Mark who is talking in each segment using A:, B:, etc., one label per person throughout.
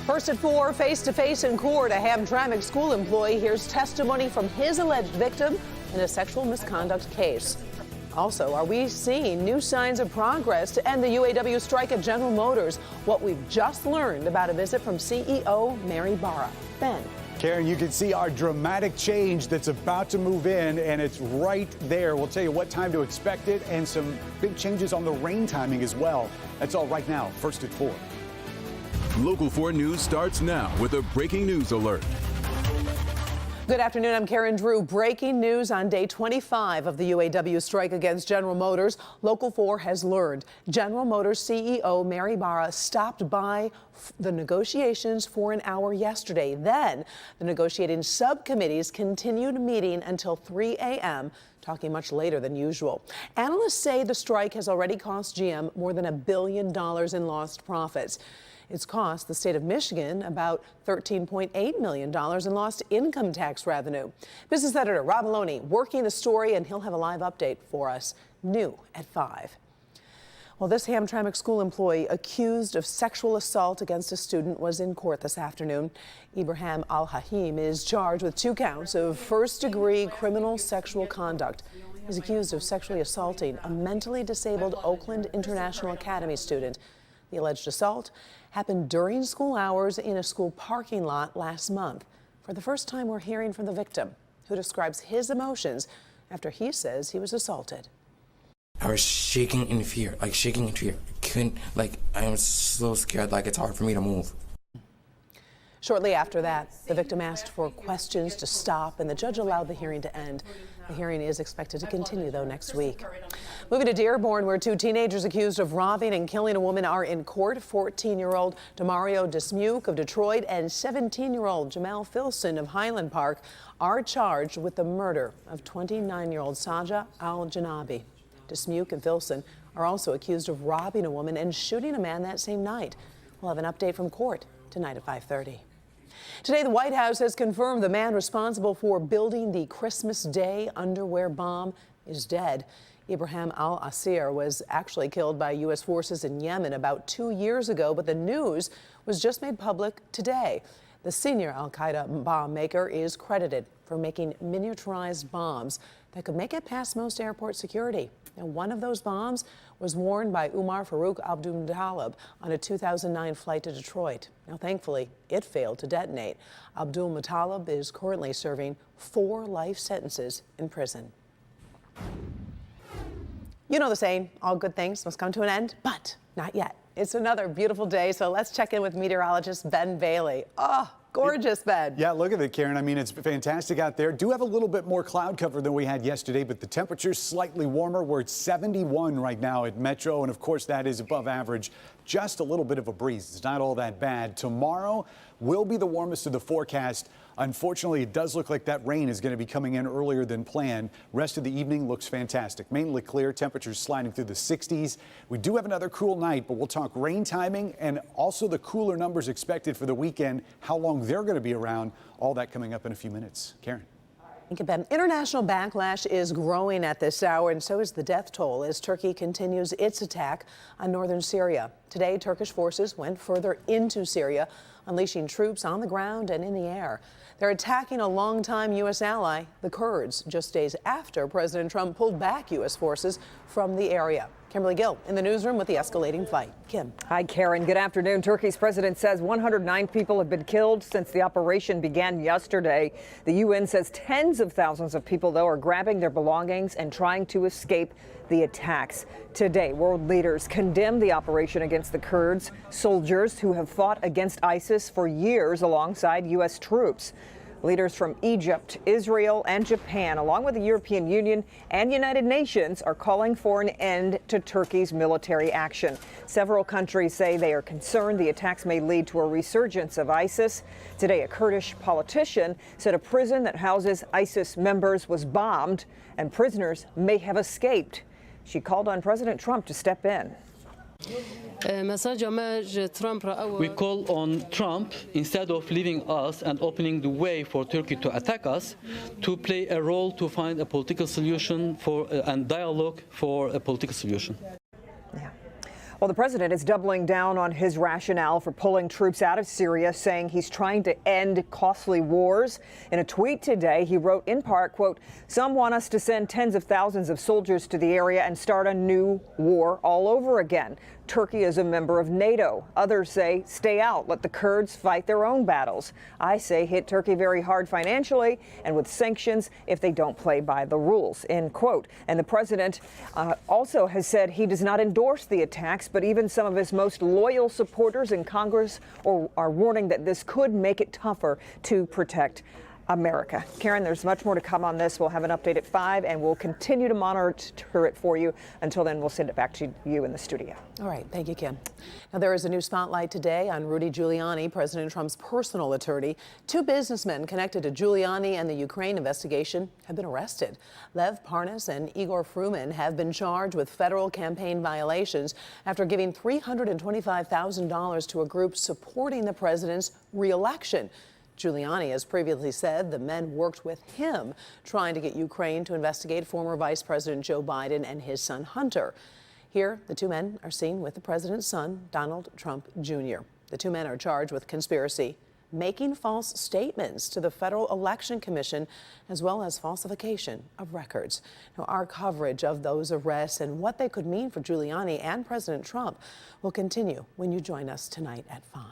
A: First at 4, face-to-face in court, a Hamtramck school employee hears testimony from his alleged victim in a sexual misconduct case. Also, are we seeing new signs of progress to end the UAW strike at General Motors? What we've just learned about a visit from CEO Mary Barra. Ben.
B: Karen, you can see our dramatic change that's about to move in, and it's right there. We'll tell you what time to expect it and some big changes on the rain timing as well. That's all right now, first at 4.
C: Local 4 News starts now with a breaking news alert.
A: Good afternoon, I'm Karen Drew. Breaking news on day 25 of the UAW strike against General Motors. Local 4 has learned General Motors CEO Mary Barra stopped by the negotiations for an hour yesterday. Then the negotiating subcommittees continued meeting until 3 a.m., talking much later than usual. Analysts say the strike has already cost GM more than $1 billion in lost profits. It's cost the state of Michigan about $13.8 million in lost income tax revenue. Business editor Rob Maloney working the story, and he'll have a live update for us new at 5. Well, this Hamtramck school employee accused of sexual assault against a student was in court this afternoon. Ibrahim Al-Hahim is charged with 2 counts of first-degree criminal sexual conduct. He's accused of sexually assaulting a mentally disabled Oakland International Academy student. The alleged assault happened during school hours in a school parking lot last month. For the first time, we're hearing from the victim, who describes his emotions after he says he was assaulted.
D: I was shaking in fear, shaking in fear. I was so scared, it's hard for me to move.
A: Shortly after that, the victim asked for questions to stop, and the judge allowed the hearing to end. The hearing is expected to continue, though, next week. Moving to Dearborn, where 2 teenagers accused of robbing and killing a woman are in court. 14-year-old Demario Dismuke of Detroit and 17-year-old Jamal Filson of Highland Park are charged with the murder of 29-year-old Saja Al-Janabi. Dismuke and Filson are also accused of robbing a woman and shooting a man that same night. We'll have an update from court tonight at 5:30. Today, the White House has confirmed the man responsible for building the Christmas Day underwear bomb is dead. Ibrahim al-Asir was actually killed by U.S. forces in Yemen about 2 years ago, but the news was just made public today. The senior al-Qaeda bomb maker is credited for making miniaturized bombs that could make it past most airport security. Now, one of those bombs was worn by Umar Farouk Abdul-Muttalib on a 2009 flight to Detroit. Now, thankfully, it failed to detonate. Abdul-Muttalib is currently serving 4 life sentences in prison. You know the saying, all good things must come to an end, but not yet. It's another beautiful day, so let's check in with meteorologist Ben Bailey. Oh, gorgeous, Ben.
B: Yeah, look at it, Karen. I mean, it's fantastic out there. Do have a little bit more cloud cover than we had yesterday, but the temperature's slightly warmer. We're at 71 right now at Metro, and of course that is above average. Just a little bit of a breeze. It's not all that bad. Tomorrow will be the warmest of the forecast. Unfortunately, it does look like that rain is going to be coming in earlier than planned. Rest of the evening looks fantastic. Mainly clear, temperatures sliding through the 60s. We do have another cool night, but we'll talk rain timing and also the cooler numbers expected for the weekend, how long they're going to be around. All that coming up in a few minutes. Karen.
A: Thank you, Ben. International backlash is growing at this hour, and so is the death toll as Turkey continues its attack on northern Syria. Today, Turkish forces went further into Syria, unleashing troops on the ground and in the air. They're attacking a longtime U.S. ally, the Kurds, just days after President Trump pulled back U.S. forces from the area. Kimberly Gill in the newsroom with the escalating fight. Kim.
E: Hi, Karen. Good afternoon. Turkey's president says 109 people have been killed since the operation began yesterday. The UN says tens of thousands of people, though, are grabbing their belongings and trying to escape the attacks. Today, world leaders condemn the operation against the Kurds, soldiers who have fought against ISIS for years alongside U.S. troops. Leaders from Egypt, Israel, and Japan, along with the European Union and United Nations, are calling for an end to Turkey's military action. Several countries say they are concerned the attacks may lead to a resurgence of ISIS. Today, a Kurdish politician said a prison that houses ISIS members was bombed and prisoners may have escaped. She called on President Trump to step in.
F: We call on Trump, instead of leaving us and opening the way for Turkey to attack us, to play a role to find a political solution and dialogue for a political solution.
E: Yeah. Well, the president is doubling down on his rationale for pulling troops out of Syria, saying he's trying to end costly wars. In a tweet today, he wrote in part, quote, "Some want us to send tens of thousands of soldiers to the area and start a new war all over again. Turkey is a member of NATO. Others say stay out, let the Kurds fight their own battles. I say hit Turkey very hard financially and with sanctions if they don't play by the rules," end quote. And the president also has said he does not endorse the attacks, but even some of his most loyal supporters in Congress are warning that this could make it tougher to protect America. Karen, there's much more to come on this. We'll have an update at 5, and we'll continue to monitor it for you. Until then, we'll send it back to you in the studio.
A: All right. Thank you, Kim. Now, there is a new spotlight today on Rudy Giuliani, President Trump's personal attorney. 2 businessmen connected to Giuliani and the Ukraine investigation have been arrested. Lev Parnas and Igor Fruman have been charged with federal campaign violations after giving $325,000 to a group supporting the president's re-election. Giuliani has previously said the men worked with him trying to get Ukraine to investigate former Vice President Joe Biden and his son Hunter. Here, the 2 men are seen with the president's son, Donald Trump Jr. The 2 men are charged with conspiracy, making false statements to the Federal Election Commission, as well as falsification of records. Now, our coverage of those arrests and what they could mean for Giuliani and President Trump will continue when you join us tonight at 5.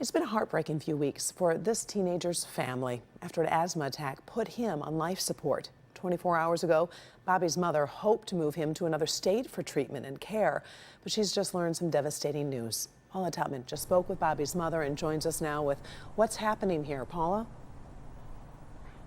A: It's been a heartbreaking few weeks for this teenager's family after an asthma attack put him on life support. 24 hours ago, Bobby's mother hoped to move him to another state for treatment and care, but she's just learned some devastating news. Paula Tutman just spoke with Bobby's mother and joins us now with what's happening here. Paula?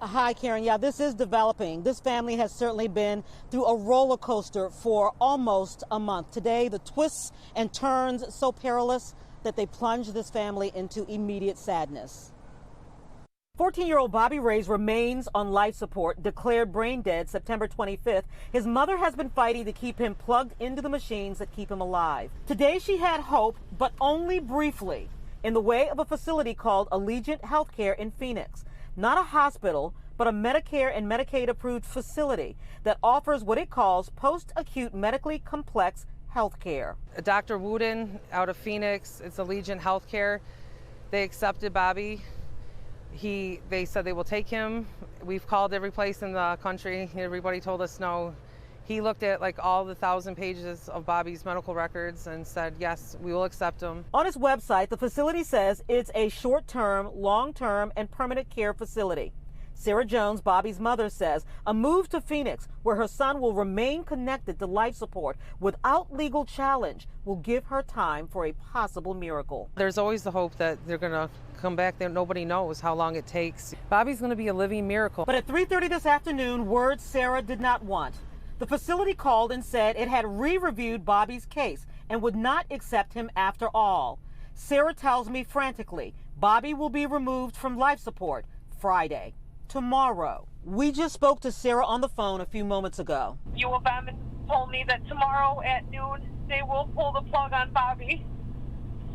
G: Hi, Karen. Yeah, this is developing. This family has certainly been through a roller coaster for almost a month. Today, the twists and turns so perilous that they plunged this family into immediate sadness. 14-year-old Bobby Reyes remains on life support, declared brain dead September 25th. His mother has been fighting to keep him plugged into the machines that keep him alive. Today she had hope, but only briefly, in the way of a facility called Allegiant Healthcare in Phoenix. Not a hospital, but a Medicare and Medicaid-approved facility that offers what it calls post-acute medically complex health care.
H: Dr. Wooden out of Phoenix, it's Allegiant Healthcare. They accepted Bobby. They said they will take him. We've called every place in the country. Everybody told us no. He looked at like all the 1,000 pages of Bobby's medical records and said, yes, we will accept him.
G: On its website, the facility says it's a short-term, long-term, and permanent care facility. Sarah Jones, Bobby's mother, says a move to Phoenix, where her son will remain connected to life support without legal challenge, will give her time for a possible miracle.
H: There's always the hope that they're going to come back there. Nobody knows how long it takes. Bobby's going to be a living miracle.
G: But at 3:30 this afternoon, words Sarah did not want. The facility called and said it had re-reviewed Bobby's case and would not accept him after all. Sarah tells me frantically, Bobby will be removed from life support Friday. Tomorrow. We just spoke to Sarah on the phone a few moments ago.
I: U of M told me that tomorrow at noon they will pull the plug on Bobby.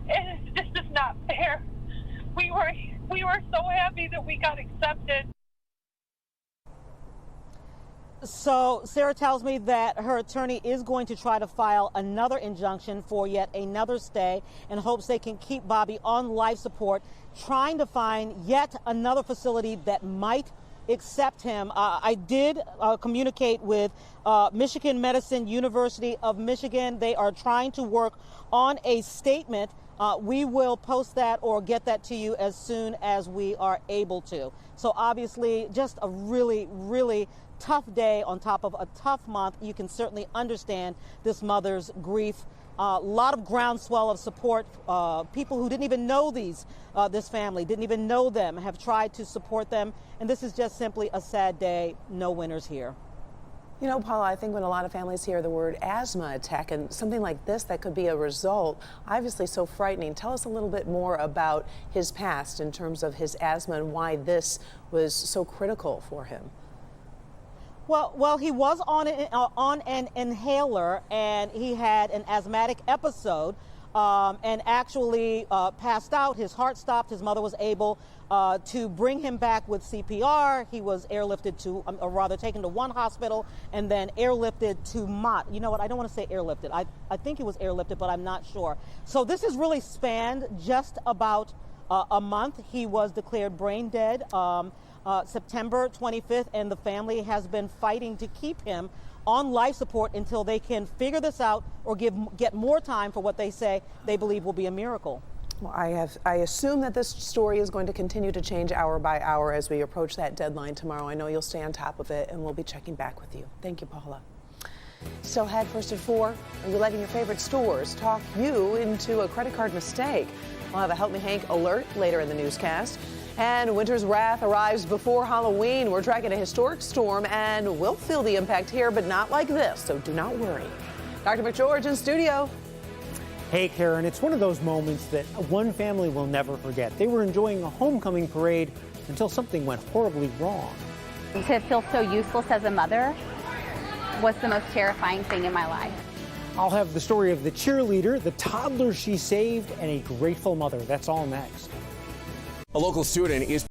I: And this is not fair. We were so happy that we got accepted.
G: So Sarah tells me that her attorney is going to try to file another injunction for yet another stay in hopes they can keep Bobby on life support, trying to find yet another facility that might accept him. I did communicate with Michigan Medicine University of Michigan. They are trying to work on a statement. We will post that or get that to you as soon as we are able to. So obviously just a really, really tough day on top of a tough month. You can certainly understand this mother's grief. A lot of groundswell of support. People who didn't even know this family, didn't even know them, have tried to support them. And this is just simply a sad day. No winners here.
A: You know, Paula, I think when a lot of families hear the word asthma attack and something like this that could be a result, obviously so frightening. Tell us a little bit more about his past in terms of his asthma and why this was so critical for him.
G: Well, he was on an inhaler and he had an asthmatic episode. and actually passed out. His heart stopped. His mother was able to bring him back with CPR. He was airlifted to, or rather taken to one hospital and then airlifted to Mott. You know what? I don't want to say airlifted. I think he was airlifted, but I'm not sure. So this has really spanned just about a month. He was declared brain dead September 25th, and the family has been fighting to keep him on life support until they can figure this out or get more time for what they say they believe will be a miracle.
A: Well, I assume that this story is going to continue to change hour by hour as we approach that deadline tomorrow. I know you'll stay on top of it, and we'll be checking back with you. Thank you, Paula. Still ahead, first at 4, are you letting your favorite stores talk you into a credit card mistake? We'll have a Help Me Hank alert later in the newscast. And winter's wrath arrives before Halloween. We're tracking a historic storm, and we'll feel the impact here, but not like this, so do not worry. Dr. McGeorge in studio.
J: Hey, Karen, it's one of those moments that one family will never forget. They were enjoying a homecoming parade until something went horribly wrong.
K: To feel so useless as a mother was the most terrifying thing in my life.
J: I'll have the story of the cheerleader, the toddler she saved, and a grateful mother. That's all next.
L: A local student is